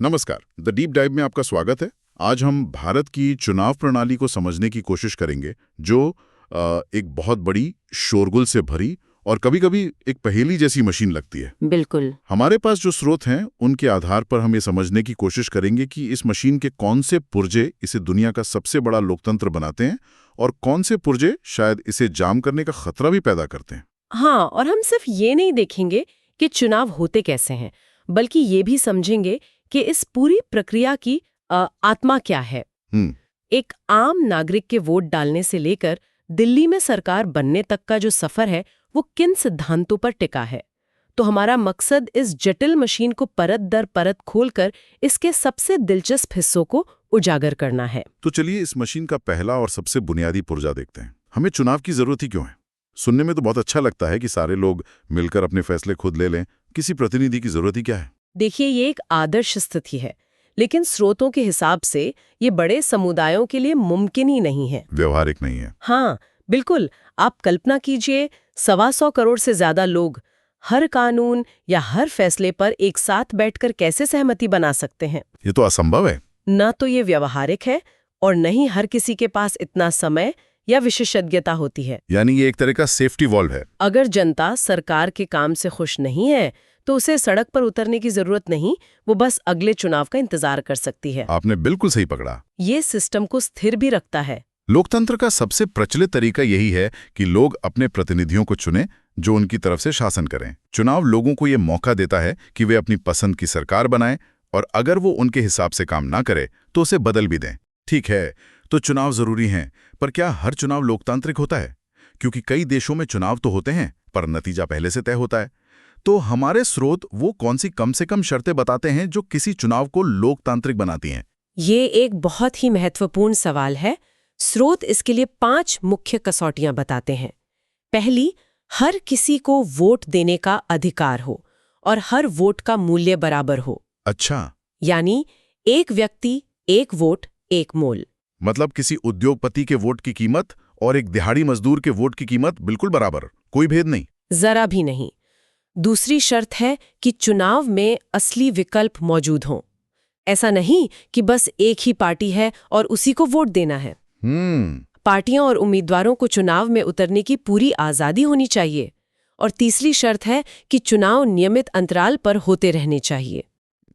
नमस्कार, the deep dive में आपका स्वागत है। आज हम भारत की चुनाव प्रणाली को समझने की कोशिश करेंगे, जो एक बहुत बड़ी, शोरगुल से भरी और कभी-कभी एक पहेली जैसी मशीन लगती है। बिल्कुल। हमारे पास जो स्रोत हैं, उनके आधार पर हम ये समझने की कोशिश करेंगे कि इस मशीन के कौन से पुर्जे इसे दुनिया का सबसे बड़ा लोकतंत्र बनाते हैं और कौन से पुर्जे शायद इसे जाम करने का खतरा भी पैदा करते हैं। हाँ, और हम सिर्फ ये नहीं देखेंगे कि चुनाव होते कैसे हैं, बल्कि ये भी समझेंगे कि इस पूरी प्रक्रिया की आत्मा क्या है। एक आम नागरिक के वोट डालने से लेकर दिल्ली में सरकार बनने तक का जो सफर है, वो किन सिद्धांतों पर टिका है। तो हमारा मकसद इस जटिल मशीन को परत दर परत खोलकर इसके सबसे दिलचस्प हिस्सों को उजागर करना है। तो चलिए इस मशीन का पहला और सबसे बुनियादी पुर्जा देखते हैं। हमें चुनाव की जरूरत ही क्यों है? सुनने में तो बहुत अच्छा लगता है कि सारे लोग मिलकर अपने फैसले खुद ले लें। किसी प्रतिनिधि की जरूरत ही क्या है? देखिए, ये एक आदर्श स्थिति है, लेकिन स्रोतों के हिसाब से ये बड़े समुदायों के लिए मुमकिन ही नहीं है, व्यवहारिक नहीं है। हाँ, बिल्कुल। आप कल्पना कीजिए, 125 करोड़ से ज्यादा लोग हर कानून या हर फैसले पर एक साथ बैठकर कैसे सहमति बना सकते हैं? ये तो असंभव है। न तो ये व्यवहारिक है और न ही हर किसी के पास इतना समय या विशेषज्ञता होती है। यानी ये एक तरह का सेफ्टी वॉल्व है। अगर जनता सरकार के काम से खुश नहीं है, तो उसे सड़क पर उतरने की जरूरत नहीं, वो बस अगले चुनाव का इंतजार कर सकती है। आपने बिल्कुल सही पकड़ा। ये सिस्टम को स्थिर भी रखता है। लोकतंत्र का सबसे प्रचलित तरीका यही है कि लोग अपने प्रतिनिधियों को चुनें जो उनकी तरफ से शासन करें। चुनाव लोगों को ये मौका देता है कि वे अपनी पसंद की सरकार बनाएं और अगर वो उनके हिसाब से काम ना करे तो उसे बदल भी दें। ठीक है, तो चुनाव जरूरी हैं, पर क्या हर चुनाव लोकतांत्रिक होता है? क्योंकि कई देशों में चुनाव तो होते हैं, पर नतीजा पहले से तय होता है। तो हमारे स्रोत वो कौन सी कम से कम शर्तें बताते हैं जो किसी चुनाव को लोकतांत्रिक बनाती हैं? ये एक बहुत ही महत्वपूर्ण सवाल है। स्रोत इसके लिए 5 मुख्य कसौटियां बताते हैं। पहली, हर किसी को वोट देने का अधिकार हो और हर वोट का मूल्य बराबर हो। अच्छा, यानी एक व्यक्ति, एक वोट, एक मोल। मतलब किसी उद्योगपति के वोट की कीमत और एक दिहाड़ी मजदूर के वोट की कीमत बिल्कुल बराबर, कोई भेद नहीं। जरा भी नहीं। दूसरी शर्त है कि चुनाव में असली विकल्प मौजूद हों। ऐसा नहीं कि बस एक ही पार्टी है और उसी को वोट देना है। पार्टियां और उम्मीदवारों को चुनाव में उतरने की पूरी आजादी होनी चाहिए। और तीसरी शर्त है कि चुनाव नियमित अंतराल पर होते रहने चाहिए।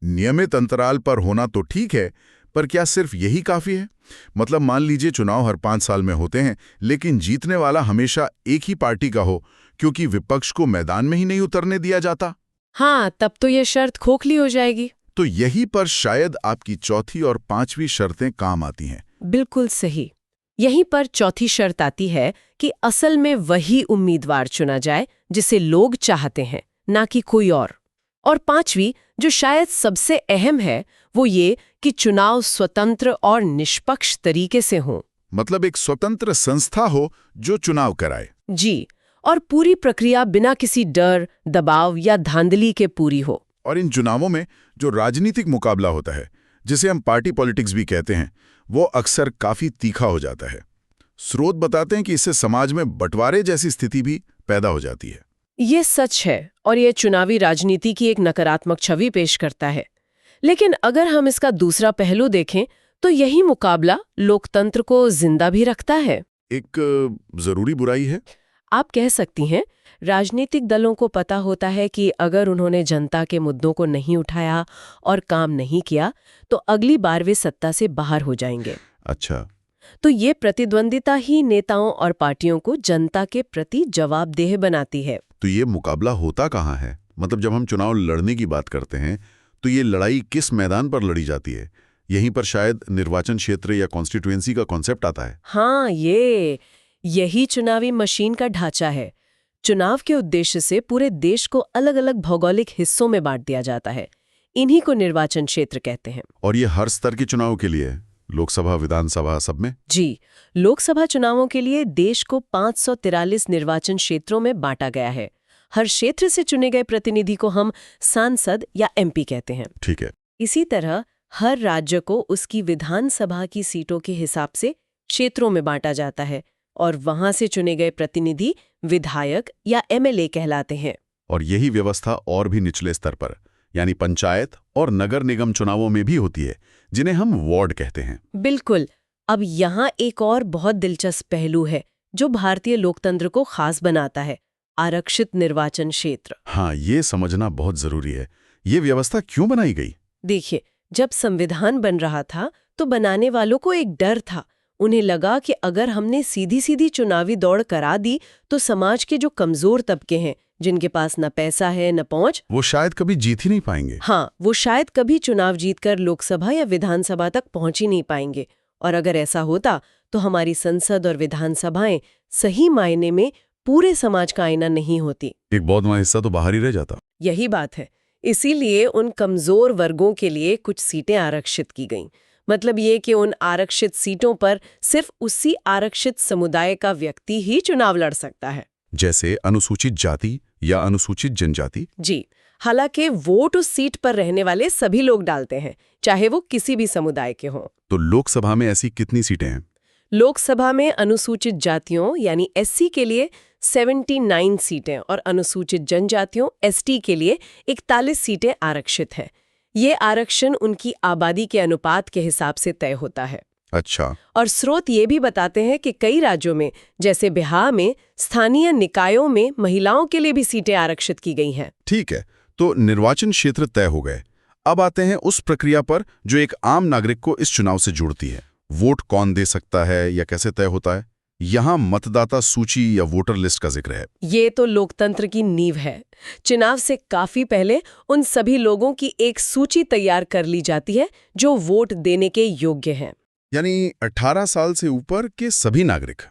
नियमित अंतराल पर होना तो ठीक है, पर क्या सिर्फ यही काफी है? मतलब मान लीजिए चुनाव हर 5 साल में होते हैं, लेकिन जीतने वाला हमेशा एक ही पार्टी का हो, क्योंकि विपक्ष को मैदान में ही नहीं उतरने दिया जाता। हाँ, तब तो ये शर्त खोखली हो जाएगी। तो यही पर शायद आपकी चौथी और 5वीं शर्तें काम आती हैं। बिल्कुल सही। यहीं पर चौथी शर्त आती है कि असल में वही उम्मीदवार चुना जाए जिसे लोग चाहते हैं, ना कि कोई और। और 5वीं, जो शायद सबसे अहम है, वो ये कि चुनाव स्वतंत्र और निष्पक्ष तरीके से हों। मतलब एक स्वतंत्र संस्था हो जो चुनाव कराए। जी, और पूरी प्रक्रिया बिना किसी डर, दबाव या धांधली के पूरी हो। और इन चुनावों में जो राजनीतिक मुकाबला होता है, जिसे हम पार्टी पॉलिटिक्स भी कहते हैं, वो अक्सर काफी तीखा हो जाता है। स्रोत बताते हैं कि इससे समाज में बंटवारे जैसी स्थिति भी पैदा हो जाती है। ये सच है और ये चुनावी राजनीति की एक नकारात्मक छवि पेश करता है। लेकिन अगर हम इसका दूसरा पहलू देखें, तो यही मुकाबला लोकतंत्र को जिंदा भी रखता है। एक जरूरी बुराई है। आप कह सकती हैं, राजनीतिक दलों को पता होता है कि अगर उन्होंने जनता के मुद्दों को नहीं उठाया और काम नहीं किया, तो अगली बार वे सत्ता से बाहर हो जाएंगे। अच्छा, तो ये प्रतिद्वंदिता ही नेताओं और पार्टियों को जनता के प्रति जवाबदेह बनाती है। तो ये मुकाबला होता कहाँ है? मतलब जब हम चुनाव लड़ने की बात करते हैं, तो ये लड़ाई किस मैदान पर लड़ी जाती है? यहीं पर शायद निर्वाचन क्षेत्र या कॉन्स्टिट्यूएंसी का कॉन्सेप्ट आता है। हाँ, यही चुनावी मशीन का ढांचा है। चुनाव के उद्देश्य से पूरे देश को अलग अलग भौगोलिक हिस्सों में बांट दिया जाता है। इन्हीं को निर्वाचन क्षेत्र कहते हैं। और ये हर स्तर के चुनाव के लिए है? लोकसभा, विधानसभा, सब में? जी, लोकसभा चुनावों के लिए देश को 543 निर्वाचन क्षेत्रों में बांटा गया है। हर क्षेत्र से चुने गए प्रतिनिधि को हम सांसद या एमपी कहते हैं। ठीक है। इसी तरह हर राज्य को उसकी विधानसभा की सीटों के हिसाब से क्षेत्रों में बांटा जाता है और वहां से चुने गए प्रतिनिधि विधायक या एमएलए कहलाते हैं। और यही व्यवस्था और भी निचले स्तर पर, यानी पंचायत और नगर निगम चुनावों में भी होती है, जिन्हें हम वार्ड कहते हैं। बिल्कुल। अब यहाँ एक और बहुत दिलचस्प पहलू है जो भारतीय लोकतंत्र को खास बनाता है, आरक्षित निर्वाचन क्षेत्र। हाँ, ये समझना बहुत जरूरी है। ये व्यवस्था क्यों बनाई गई? देखिए, जब संविधान बन रहा था तो बनाने वालों को एक डर था। उन्हें लगा कि अगर हमने सीधी सीधी चुनावी दौड़ करा दी तो समाज के जो कमजोर तबके हैं, जिनके पास न पैसा है न पहुंच, वो शायद कभी जीत ही नहीं पाएंगे। हाँ, वो शायद कभी चुनाव जीतकर लोकसभा या विधानसभा तक पहुंच ही नहीं पाएंगे। और अगर ऐसा होता तो हमारी संसद और विधानसभाएं सही मायने में पूरे समाज का आईना नहीं होती। एक बहुत बड़ा हिस्सा तो बाहर ही रह जाता। यही बात है। इसीलिए उन कमजोर वर्गों के लिए कुछ सीटें आरक्षित की गईं। मतलब ये कि उन आरक्षित सीटों पर सिर्फ उसी आरक्षित समुदाय का व्यक्ति ही चुनाव लड़ सकता है। जैसे अनुसूचित जाति या अनुसूचित जनजाति। जी, हालांकि वोट उस सीट पर रहने वाले सभी लोग डालते हैं, चाहे वो किसी भी समुदाय के हों। तो लोकसभा में ऐसी कितनी सीटें हैं? लोकसभा में अनुसूचित जातियों यानी एससी के लिए 79 सीटें और अनुसूचित जनजातियों एसटी के लिए 41 सीटें आरक्षित हैं। ये आरक्षण उनकी आबादी के अनुपात के हिसाब से तय होता है। अच्छा। और स्रोत ये भी बताते हैं कि कई राज्यों में, जैसे बिहार में, स्थानीय निकायों में महिलाओं के लिए भी सीटें आरक्षित की गई हैं। ठीक है, तो निर्वाचन क्षेत्र तय हो गए। अब आते हैं उस प्रक्रिया पर जो एक आम नागरिक को इस चुनाव से जुड़ती है। वोट कौन दे सकता है या कैसे तय होता है? यहाँ मतदाता सूची या वोटर लिस्ट का जिक्र है। ये तो लोकतंत्र की नींव है। चुनाव से काफी पहले उन सभी लोगों की एक सूची तैयार कर ली जाती है जो वोट देने के योग्य हैं। यानी 18 साल से ऊपर के सभी नागरिक।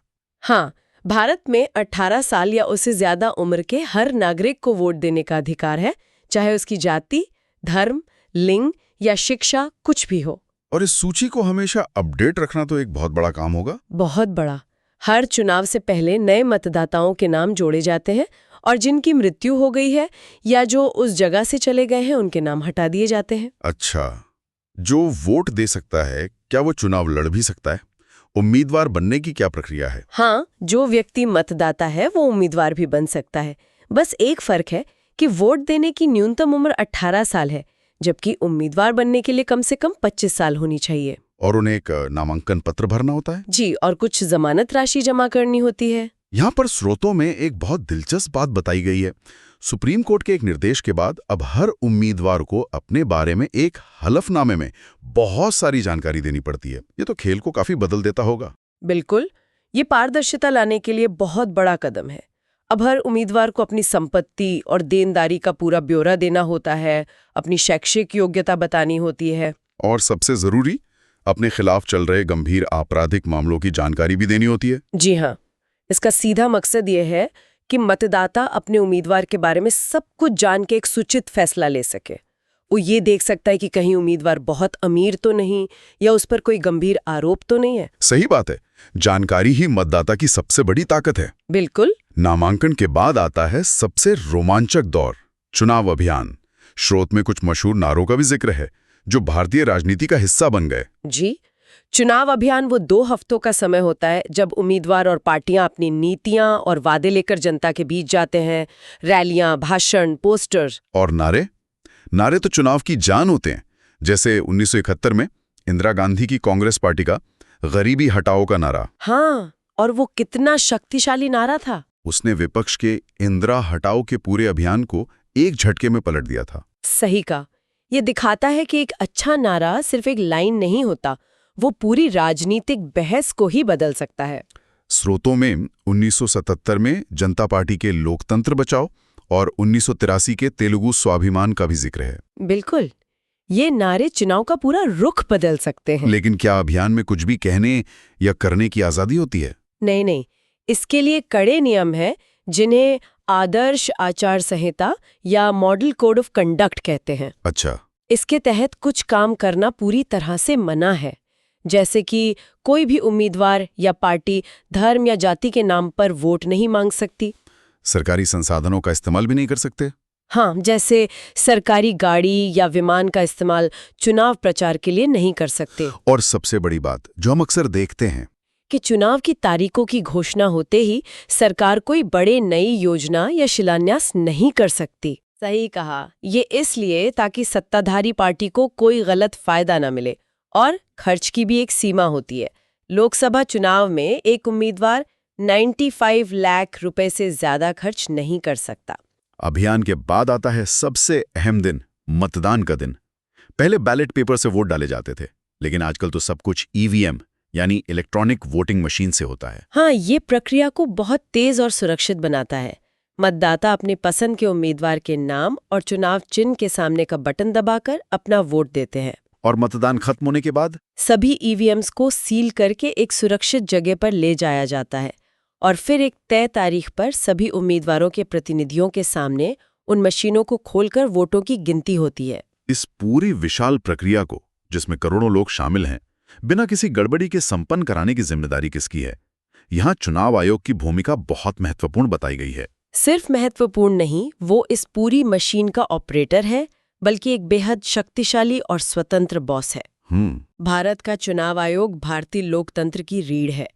हाँ, भारत में 18 साल या उससे ज्यादा उम्र के हर नागरिक को वोट देने का अधिकार है, चाहे उसकी जाति, धर्म, लिंग या शिक्षा कुछ भी हो। और इस सूची को हमेशा अपडेट रखना तो एक बहुत बड़ा काम होगा। बहुत बड़ा। हर चुनाव से पहले नए मतदाताओं के नाम जोड़े जाते हैं और जिनकी मृत्यु हो गई है या जो उस जगह से चले गए हैं उनके नाम हटा दिए जाते हैं। अच्छा, जो वोट दे सकता है क्या वो चुनाव लड़ भी सकता है? उम्मीदवार बनने की क्या प्रक्रिया है? हाँ, जो व्यक्ति मतदाता है वो उम्मीदवार भी बन सकता है। बस एक फर्क है कि वोट देने की न्यूनतम उम्र 18 साल है, जबकि उम्मीदवार बनने के लिए कम से कम 25 साल होनी चाहिए। और उन्हें एक नामांकन पत्र भरना होता है। जी, और कुछ जमानत राशि जमा करनी होती है। यहाँ पर स्रोतों में एक बहुत दिलचस्प बात बताई गई है। सुप्रीम कोर्ट के एक निर्देश के बाद अब हर उम्मीदवार को अपने बारे में एक हलफनामे में बहुत सारी जानकारी देनी पड़ती है। ये तो खेल को काफी बदल देता होगा। बिल्कुल, ये पारदर्शिता लाने के लिए बहुत बड़ा कदम है। अब हर उम्मीदवार को अपनी संपत्ति और देनदारी का पूरा ब्यौरा देना होता है, अपनी शैक्षिक योग्यता बतानी होती है, और सबसे जरूरी, अपने खिलाफ चल रहे गंभीर आपराधिक मामलों की जानकारी भी देनी होती है। जी हाँ, इसका सीधा मकसद ये है कि मतदाता अपने उम्मीदवार के बारे में सब कुछ जान के एक सूचित फैसला ले सके। वो ये देख सकता है कि कहीं उम्मीदवार बहुत अमीर तो नहीं या उस पर कोई गंभीर आरोप तो नहीं है। सही बात है, जानकारी ही मतदाता की सबसे बड़ी ताकत है। बिल्कुल। नामांकन के बाद आता है सबसे रोमांचक दौर, चुनाव अभियान। स्रोत में कुछ मशहूर नारों का भी जिक्र है जो भारतीय राजनीति का हिस्सा बन गए। जी, चुनाव अभियान वो 2 हफ्तों का समय होता है जब उम्मीदवार और पार्टियां अपनी नीतियां और वादे लेकर जनता के बीच जाते हैं। रैलियां, भाषण, पोस्टर और नारे तो चुनाव की जान होते हैं। जैसे 1971 में इंदिरा गांधी की कांग्रेस पार्टी का गरीबी हटाओ का नारा। हाँ, और वो कितना शक्तिशाली नारा था। उसने विपक्ष के इंदिरा हटाओ के पूरे अभियान को एक झटके में पलट दिया था। सही कहा। ये दिखाता है कि एक अच्छा नारा सिर्फ एक लाइन नहीं होता, वो पूरी राजनीतिक बहस को ही बदल सकता है। स्रोतों में 1977 में जनता पार्टी के लोकतंत्र बचाओ और 1983 के तेलुगु स्वाभिमान का भी जिक्र है। बिल्कुल, ये नारे चुनाव का पूरा रुख बदल सकते हैं। लेकिन क्या अभियान में कुछ भी कहने या करने की आजादी होती है? नहीं, इसके लिए कड़े नियम हैं जिन्हें आदर्श आचार संहिता या मॉडल कोड ऑफ कंडक्ट कहते हैं। अच्छा। इसके तहत कुछ काम करना पूरी तरह से मना है, जैसे कि कोई भी उम्मीदवार या पार्टी धर्म या जाति के नाम पर वोट नहीं मांग सकती। सरकारी संसाधनों का इस्तेमाल भी नहीं कर सकते? हाँ, जैसे सरकारी गाड़ी या विमान का इस्तेमाल चुनाव प्रचार के लिए नहीं कर सकते। और सबसे बड़ी बात जो हम अक्सर देखते हैं कि चुनाव की तारीखों की घोषणा होते ही सरकार कोई बड़े नई योजना या शिलान्यास नहीं कर सकती। सही कहा। ये इसलिए ताकि सत्ताधारी पार्टी को कोई गलत फायदा न मिले, और खर्च की भी एक सीमा होती है। लोकसभा चुनाव में एक उम्मीदवार 95 लाख रुपए से ज्यादा खर्च नहीं कर सकता। अभियान के बाद आता है सबसे अहम दिन, मतदान का दिन। पहले बैलेट पेपर से वोट डाले जाते थे, लेकिन आजकल तो सब कुछ ईवीएम यानी इलेक्ट्रॉनिक वोटिंग मशीन से होता है। हाँ, ये प्रक्रिया को बहुत तेज और सुरक्षित बनाता है। मतदाता अपने पसंद के उम्मीदवार के नाम और चुनाव चिन्ह के सामने का बटन दबाकर अपना वोट देते हैं। और मतदान खत्म होने के बाद सभी ईवीएम्स को सील करके एक सुरक्षित जगह पर ले जाया जाता है, और फिर एक तय तारीख पर सभी उम्मीदवारों के प्रतिनिधियों के सामने उन मशीनों को खोलकर वोटों की गिनती होती है। इस पूरी विशाल प्रक्रिया को, जिसमें करोड़ों लोग शामिल हैं, बिना किसी गड़बड़ी के संपन्न कराने की जिम्मेदारी किसकी है? यहाँ चुनाव आयोग की भूमिका बहुत महत्वपूर्ण बताई गई है। सिर्फ महत्वपूर्ण नहीं, वो इस पूरी मशीन का ऑपरेटर है, बल्कि एक बेहद शक्तिशाली और स्वतंत्र बॉस है। भारत का चुनाव आयोग भारतीय लोकतंत्र की रीढ़ है।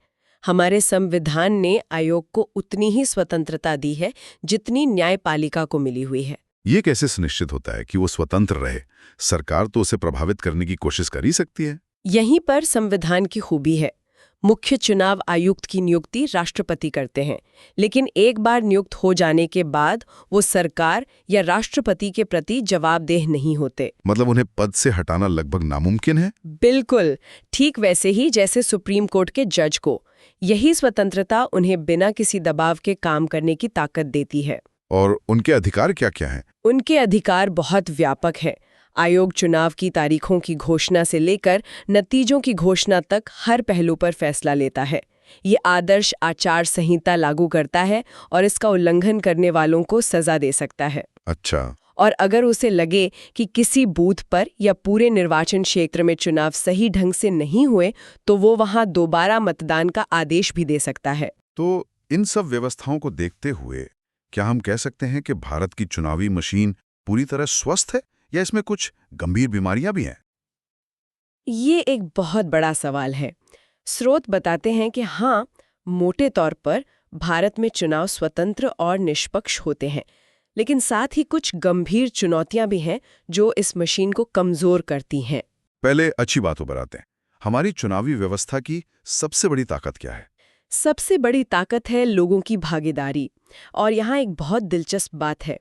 हमारे संविधान ने आयोग को उतनी ही स्वतंत्रता दी है जितनी न्यायपालिका को मिली हुई है। ये कैसे सुनिश्चित होता है कि वो स्वतंत्र रहे? सरकार तो उसे प्रभावित करने की कोशिश कर ही सकती है। यहीं पर संविधान की खूबी है। मुख्य चुनाव आयुक्त की नियुक्ति राष्ट्रपति करते हैं, लेकिन एक बार नियुक्त हो जाने के बाद वो सरकार या राष्ट्रपति के प्रति जवाबदेह नहीं होते। मतलब उन्हें पद से हटाना लगभग नामुमकिन है? बिल्कुल, ठीक वैसे ही जैसे सुप्रीम कोर्ट के जज को। यही स्वतंत्रता उन्हें बिना किसी दबाव के काम करने की ताकत देती है। और उनके अधिकार क्या-क्या हैं? उनके अधिकार बहुत व्यापक है। आयोग चुनाव की तारीखों की घोषणा से लेकर नतीजों की घोषणा तक हर पहलू पर फैसला लेता है। ये आदर्श आचार संहिता लागू करता है और इसका उल्लंघन करने वालों को सजा दे सकता है। अच्छा। और अगर उसे लगे कि किसी बूथ पर या पूरे निर्वाचन क्षेत्र में चुनाव सही ढंग से नहीं हुए, तो वो वहां दोबारा मतदान का आदेश भी दे सकता है। तो इन सब व्यवस्थाओं को देखते हुए क्या हम कह सकते हैं कि भारत की चुनावी मशीन पूरी तरह स्वस्थ है, या इसमें कुछ गंभीर बीमारियां भी हैं? ये एक बहुत बड़ा सवाल है। स्रोत बताते हैं कि हाँ, मोटे तौर पर भारत में चुनाव स्वतंत्र और निष्पक्ष होते हैं, लेकिन साथ ही कुछ गंभीर चुनौतियां भी हैं जो इस मशीन को कमजोर करती हैं। पहले अच्छी बातों पर आते हैं। हमारी चुनावी व्यवस्था की सबसे बड़ी ताकत क्या है? सबसे बड़ी ताकत है लोगों की भागीदारी। और यहाँ एक बहुत दिलचस्प बात है।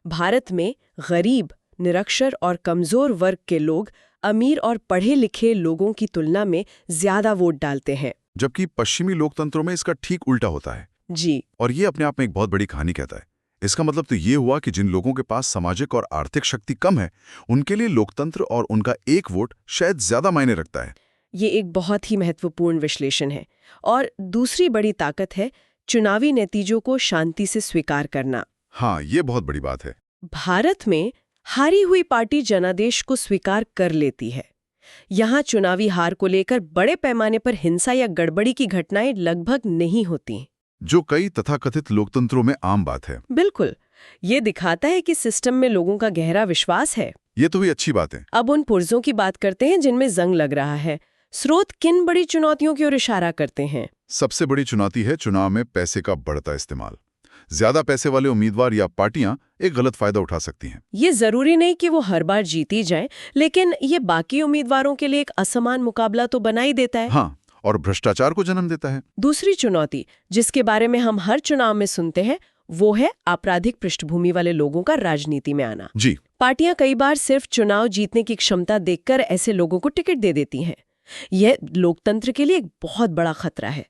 भारत में गरीब, निरक्षर और कमजोर वर्ग के लोग अमीर और पढ़े लिखे लोगों की तुलना में ज्यादा वोट डालते हैं, जबकि पश्चिमी लोकतंत्रों में इसका ठीक उल्टा होता है। जी। और ये अपने आप में एक बहुत बड़ी कहानी कहता है। इसका मतलब तो ये हुआ कि जिन लोगों के पास सामाजिक और आर्थिक शक्ति कम है, उनके लिए लोकतंत्र और उनका एक वोट शायद ज्यादा मायने रखता है। ये एक बहुत ही महत्वपूर्ण विश्लेषण है। और दूसरी बड़ी ताकत है चुनावी नतीजों को शांति से स्वीकार करना। हाँ, ये बहुत बड़ी बात है। भारत में हारी हुई पार्टी जनादेश को स्वीकार कर लेती है। यहाँ चुनावी हार को लेकर बड़े पैमाने पर हिंसा या गड़बड़ी की घटनाएं लगभग नहीं होती, जो कई तथाकथित लोकतंत्रों में आम बात है। बिल्कुल। ये दिखाता है कि सिस्टम में लोगों का गहरा विश्वास है। ये तो भी अच्छी बात है। अब उन पुर्जों की बात करते हैं जिनमें जंग लग रहा है। स्रोत किन बड़ी चुनौतियों की ओर इशारा करते हैं? सबसे बड़ी चुनौती है चुनाव में पैसे का बढ़ता इस्तेमाल। ज्यादा पैसे वाले उम्मीदवार या पार्टियां एक गलत फायदा उठा सकती हैं। ये जरूरी नहीं कि वो हर बार जीती जाएं, लेकिन ये बाकी उम्मीदवारों के लिए एक असमान मुकाबला तो बना ही देता है। हाँ, और भ्रष्टाचार को जन्म देता है। दूसरी चुनौती जिसके बारे में हम हर चुनाव में सुनते हैं, वो है आपराधिक पृष्ठभूमि वाले लोगों का राजनीति में आना। जी। पार्टियां कई बार सिर्फ चुनाव जीतने की क्षमता देखकर ऐसे लोगों को टिकट दे देती हैं। यह लोकतंत्र के लिए एक बहुत बड़ा खतरा है।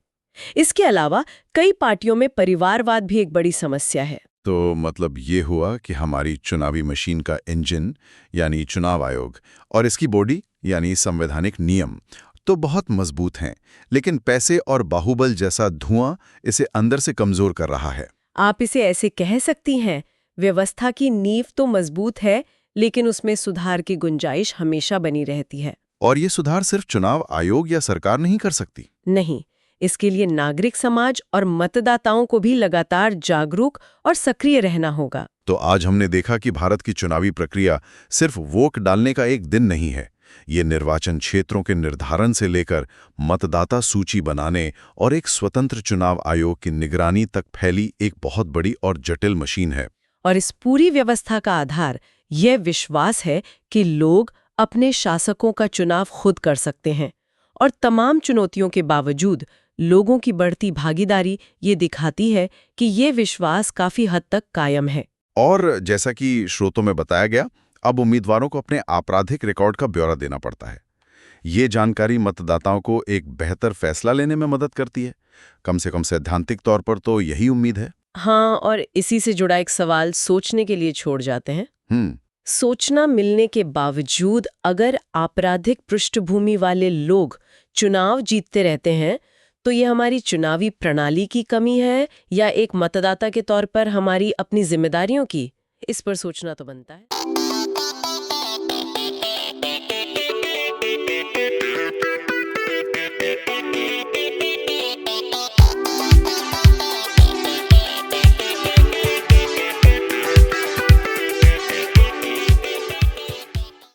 इसके अलावा कई पार्टियों में परिवारवाद भी एक बड़ी समस्या है। तो मतलब ये हुआ कि हमारी चुनावी मशीन का इंजन यानी चुनाव आयोग और इसकी बॉडी यानी संवैधानिक नियम तो बहुत मजबूत हैं, लेकिन पैसे और बाहुबल जैसा धुआं इसे अंदर से कमजोर कर रहा है। आप इसे ऐसे कह सकती हैं, व्यवस्था की नींव तो मजबूत है, लेकिन उसमें सुधार की गुंजाइश हमेशा बनी रहती है। और ये सुधार सिर्फ चुनाव आयोग या सरकार नहीं कर सकती। नहीं, इसके लिए नागरिक समाज और मतदाताओं को भी लगातार जागरूक और सक्रिय रहना होगा। तो आज हमने देखा कि भारत की चुनावी प्रक्रिया सिर्फ वोट डालने का एक दिन नहीं है। ये निर्वाचन क्षेत्रों के निर्धारण से लेकर मतदाता सूची बनाने और एक स्वतंत्र चुनाव आयोग की निगरानी तक फैली एक बहुत बड़ी और जटिल मशीन है। और इस पूरी व्यवस्था का आधार यह विश्वास है कि लोग अपने शासकों का चुनाव खुद कर सकते हैं। और तमाम चुनौतियों के बावजूद लोगों की बढ़ती भागीदारी ये दिखाती है कि ये विश्वास काफी हद तक कायम है। और जैसा कि स्रोतों में बताया गया, अब उम्मीदवारों को अपने आपराधिक रिकॉर्ड का ब्यौरा देना पड़ता है। ये जानकारी मतदाताओं को एक बेहतर फैसला लेने में मदद करती है। कम से कम सैद्धांतिक तौर पर तो यही उम्मीद है। हाँ, और इसी से जुड़ा एक सवाल सोचने के लिए छोड़ जाते हैं। सोचना मिलने के बावजूद अगर आपराधिक पृष्ठभूमि वाले लोग चुनाव जीतते रहते हैं, तो ये हमारी चुनावी प्रणाली की कमी है या एक मतदाता के तौर पर हमारी अपनी जिम्मेदारियों की? इस पर सोचना तो बनता है।